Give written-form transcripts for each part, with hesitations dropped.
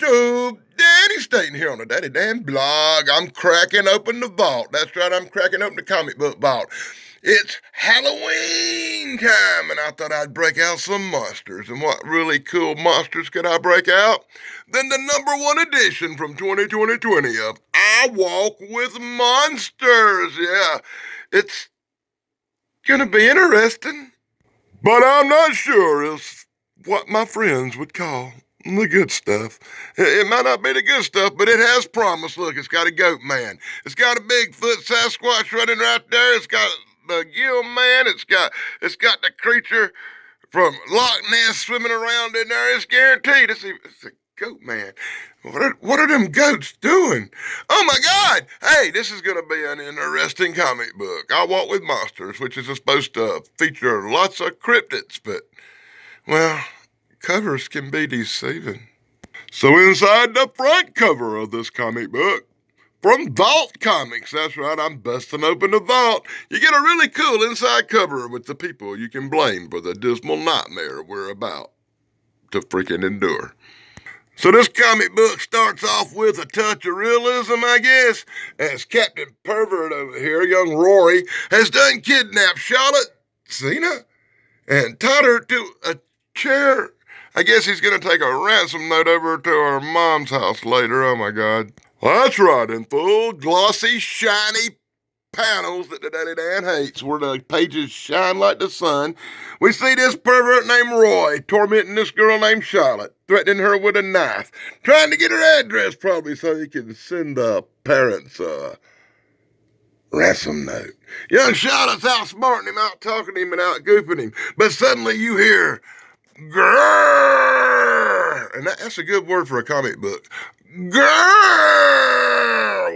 YouTube? Danny Staten here on the Daddy Dan blog. I'm cracking open the vault. That's right, I'm cracking open the comic book vault. It's Halloween time, and I thought I'd break out some monsters. And what really cool monsters could I break out? Then the #1 edition from 2020 of I Walk with Monsters. Yeah, it's gonna be interesting. But I'm not sure it's what my friends would call the good stuff. It might not be the good stuff, but it has promise. Look, it's got a goat man. It's got a Bigfoot Sasquatch running right there. It's got the Gill man. It's got the creature from Loch Ness swimming around in there. It's guaranteed. It's a goat man. What are them goats doing? Oh my God! Hey, this is going to be an interesting comic book. I Walk with Monsters, which is supposed to feature lots of cryptids, but, well, covers can be deceiving. So inside the front cover of this comic book, from Vault Comics, that's right, I'm busting open the vault. You get a really cool inside cover with the people you can blame for the dismal nightmare we're about to freaking endure. So this comic book starts off with a touch of realism, I guess, as Captain Pervert over here, young Rory, has done kidnapped Charlotte Cena and tied her to a chair. I guess he's going to take a ransom note over to her mom's house later. Oh, my God. Well, that's right, in full, glossy, shiny panels that the Daddy Dan hates, where the pages shine like the sun, we see this pervert named Roy tormenting this girl named Charlotte, threatening her with a knife, trying to get her address probably so he can send the parents a ransom note. Young Charlotte's outsmarting him, out talking to him, and out goofing him, but suddenly you hear grrr, and that's a good word for a comic book. Grrr!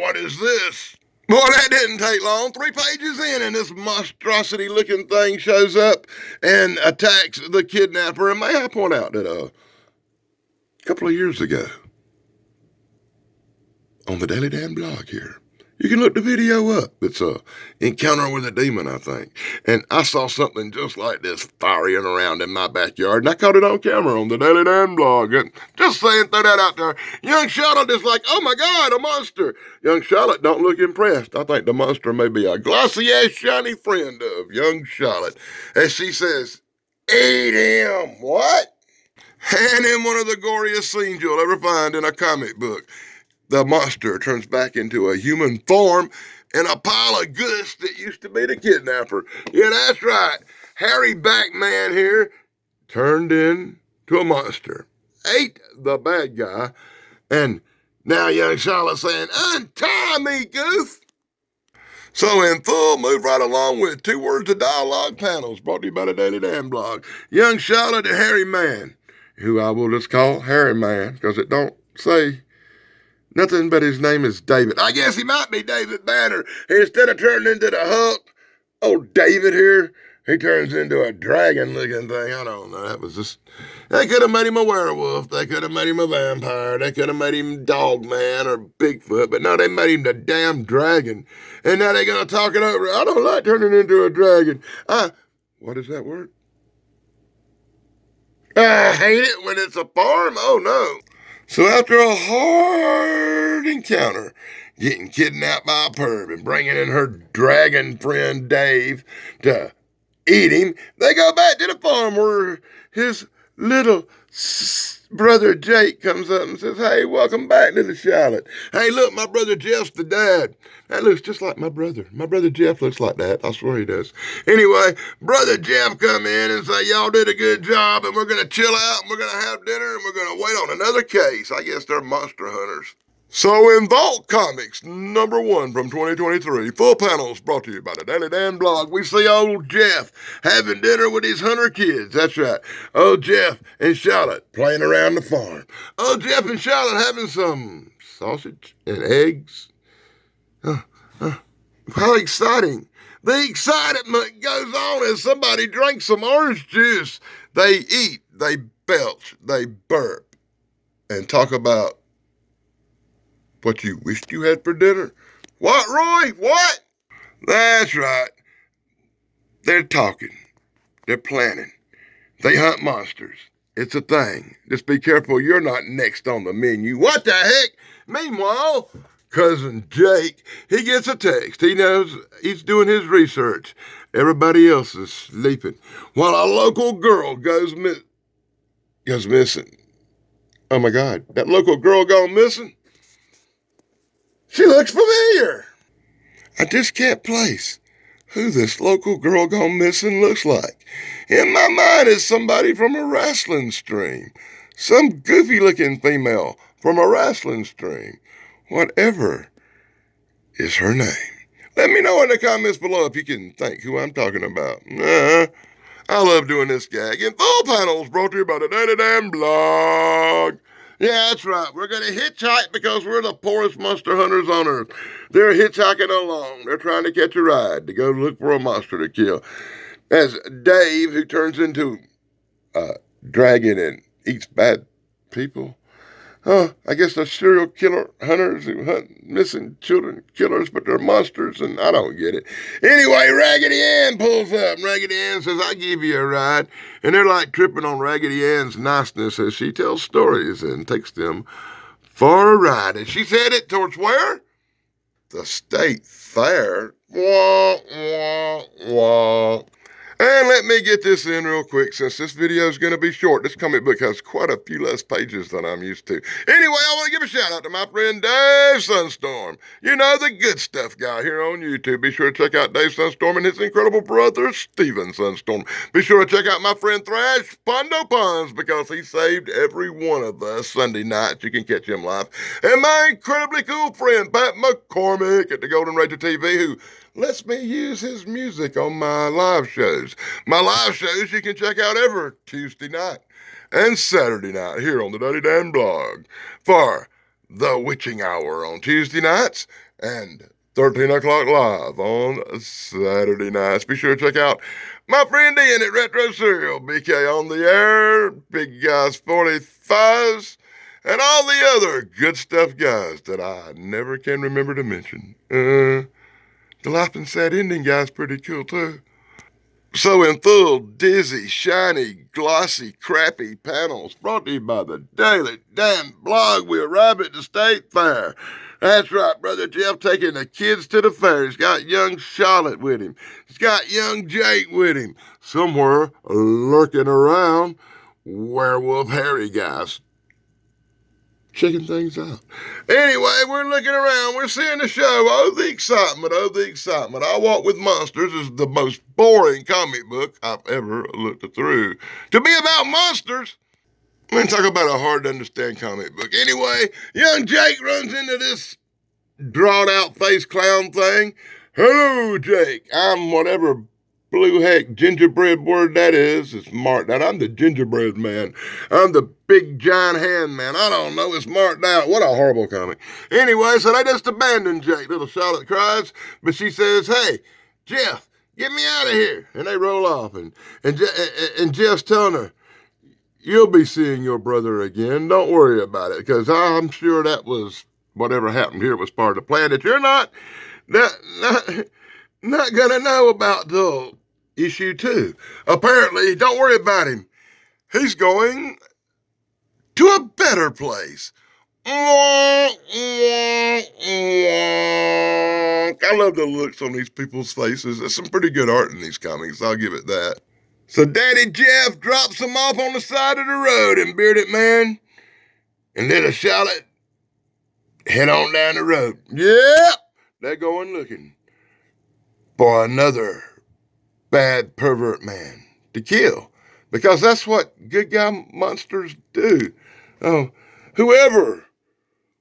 What is this? Boy, that didn't take long. 3 pages in, and this monstrosity-looking thing shows up and attacks the kidnapper. And may I point out that a couple of years ago, on the Daily Dan blog here, you can look the video up. It's a Encounter with a Demon, I think. And I saw something just like this firing around in my backyard, and I caught it on camera on the Daily Dan blog. And just saying, throw that out there. Young Charlotte is like, oh my God, a monster. Young Charlotte don't look impressed. I think the monster may be a glossy-ass, shiny friend of young Charlotte. As she says, eat him. What? And in one of the goriest scenes you'll ever find in a comic book, the monster turns back into a human form in a pile of guts that used to be the kidnapper. Yeah, that's right. Harry Backman here turned into a monster, ate the bad guy, and now young Charlotte saying, untie me, goof. So in full, move right along with 2 words of dialogue panels brought to you by the Daily Dan blog. Young Charlotte and Harry Man, who I will just call Harry Man because it don't say nothing but his name is David. I guess he might be David Banner. Instead of turning into the Hulk, old David here, he turns into a dragon-looking thing. I don't know. That was just... They could have made him a werewolf. They could have made him a vampire. They could have made him Dogman or Bigfoot. But no, they made him the damn dragon. And now they're going to talk it over. I don't like turning into a dragon. What is that word? I hate it when it's a farm. Oh, no. So after a hard encounter, getting kidnapped by a perv and bringing in her dragon friend Dave to eat him, they go back to the farm where his little brother Jake comes up and says, hey, welcome back to the Charlotte. Hey, look, my brother Jeff's the dad. That looks just like my brother. My brother Jeff looks like that. I swear he does. Anyway, brother Jeff come in and say, y'all did a good job, and we're going to chill out, and we're going to have dinner, and we're going to wait on another case. I guess they're monster hunters. So in Vault Comics, #1 from 2023, full panels brought to you by the Daily Dan blog, we see old Jeff having dinner with his hunter kids. That's right. Old Jeff and Charlotte playing around the farm. Old Jeff and Charlotte having some sausage and eggs. How exciting. The excitement goes on as somebody drinks some orange juice. They eat, they belch, they burp, and talk about what you wished you had for dinner. What, Roy? What? That's right. They're talking. They're planning. They hunt monsters It's a thing. Just be careful you're not next on the menu. What the heck? Meanwhile, Cousin Jake, he gets a text. He knows he's doing his research. Everybody else is sleeping while a local girl goes missing. Oh my God, that local girl gone missing? She looks familiar. I just can't place who this local girl gone missing looks like. In my mind, it's somebody from a wrestling stream. Some goofy looking female from a wrestling stream. Whatever is her name. Let me know in the comments below if you can think who I'm talking about. I love doing this gag. And Full Panels brought to you by the Daily Damn Blog. Yeah, that's right. We're going to hitchhike because we're the poorest monster hunters on earth. They're hitchhiking along. They're trying to catch a ride to go look for a monster to kill. As Dave, who turns into a dragon and eats bad people. I guess they're serial killer hunters who hunt missing children killers, but they're monsters, and I don't get it. Anyway, Raggedy Ann pulls up, and Raggedy Ann says, I'll give you a ride. And they're like tripping on Raggedy Ann's niceness as she tells stories and takes them for a ride. And she's headed towards where? The state fair. Wah, wah, wah. And let me get this in real quick since this video is going to be short. This comic book has quite a few less pages than I'm used to. Anyway, I want to give a shout out to my friend Dave Sunstorm. You know, the good stuff guy here on YouTube. Be sure to check out Dave Sunstorm and his incredible brother, Steven Sunstorm. Be sure to check out my friend Thrash Pondo Puns because he saved every one of us Sunday nights. You can catch him live. And my incredibly cool friend Pat McCormick at the Golden Ranger TV who lets me use his music on my live shows. My live shows you can check out every Tuesday night and Saturday night here on the Daily Damn Blog for The Witching Hour on Tuesday nights and 13 o'clock live on Saturday nights. Be sure to check out my friend Ian at Retro Serial, BK on the Air, Big Guys 45s, and all the other good stuff guys that I never can remember to mention. The Laughing Sad Ending guy's pretty cool, too. So in full, dizzy, shiny, glossy, crappy panels brought to you by the Daily Damn Blog, we arrive at the State Fair. That's right, Brother Jeff taking the kids to the fair. He's got young Charlotte with him. He's got young Jake with him. Somewhere lurking around, Werewolf Harry guys. Checking things out. Anyway, we're looking around. We're seeing the show. Oh, the excitement. Oh, the excitement. I Walk with Monsters is the most boring comic book I've ever looked through. To be about monsters, let me talk about a hard-to-understand comic book. Anyway, young Jake runs into this drawn-out face clown thing. Hello, Jake. I'm whatever blue heck gingerbread word that is. It's marked out. I'm the gingerbread man. I'm the big giant hand man. I don't know. It's marked out. What a horrible comic. Anyway, so they just abandoned Jake. Little Charlotte cries, but she says, hey, Jeff, get me out of here. And they roll off. And Jeff's telling her, you'll be seeing your brother again. Don't worry about it, because I'm sure that was whatever happened here was part of the plan that you're not gonna know about till issue 2. Apparently, don't worry about him. He's going to a better place. I love the looks on these people's faces. There's some pretty good art in these comics, I'll give it that. So Daddy Jeff drops them off on the side of the road, and Bearded Man and little Charlotte head on down the road. Yep, they're going looking for another bad pervert man to kill, because that's what good guy monsters do. Oh, whoever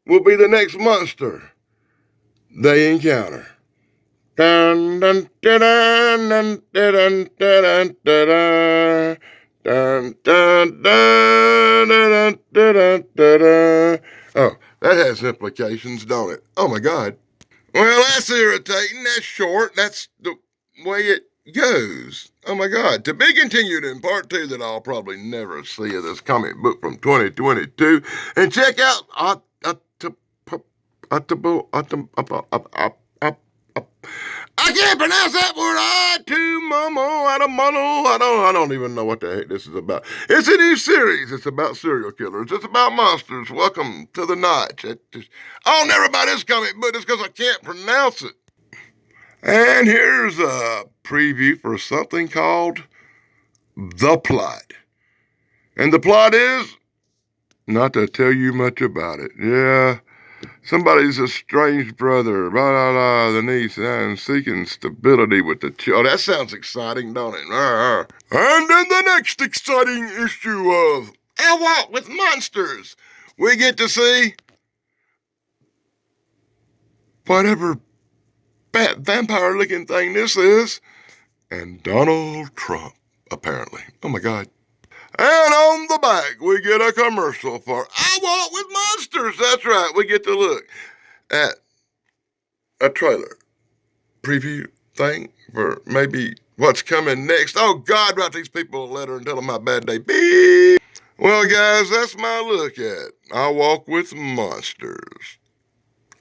will be the next monster they encounter. Dun dun dun dun dun dun dun dun dun dun dun dun dun. Oh, that has implications, don't it? Oh my God. Well, that's irritating. That's short. That's the way it goes. Oh my God. To be continued in part 2 that I'll probably never see of this comic book from 2022. And check out I can't pronounce that word. I don't even know what the heck this is about. It's a new series. It's about serial killers. It's about monsters. Welcome to the night. I'll never buy this comic book just because I can't pronounce it. And here's a preview for something called The Plot. And the plot is not to tell you much about it. Yeah. Somebody's estranged brother, blah, blah, blah, the niece, and seeking stability with the child. Oh, that sounds exciting, don't it? And in the next exciting issue of I Walk with Monsters, we get to see whatever bat vampire-looking thing this is, and Donald Trump, apparently. Oh, my God. And on the back, we get a commercial for I Walk with Monsters. That's right. We get to look at a trailer preview thing for maybe what's coming next. Oh, God, write these people a letter and tell them how bad they be. Well, guys, that's my look at I Walk with Monsters.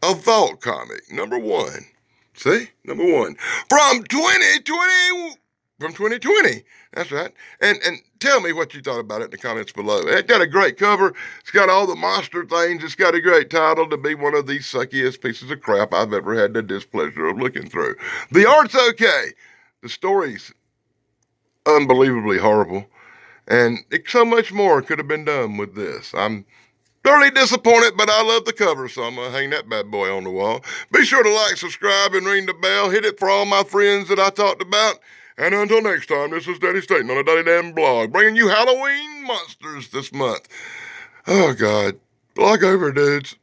A Vault comic, number one. See? Number one. From 2020. That's right. And tell me what you thought about it in the comments below. It's got a great cover. It's got all the monster things. It's got a great title to be one of the suckiest pieces of crap I've ever had the displeasure of looking through. The art's okay. The story's unbelievably horrible. And so much more could have been done with this. I'm thoroughly disappointed, but I love the cover, so I'm going to hang that bad boy on the wall. Be sure to like, subscribe, and ring the bell. Hit it for all my friends that I talked about. And until next time, this is Daddy Staten on the Daddy Dan blog, bringing you Halloween monsters this month. Oh, God. Blog over, dudes.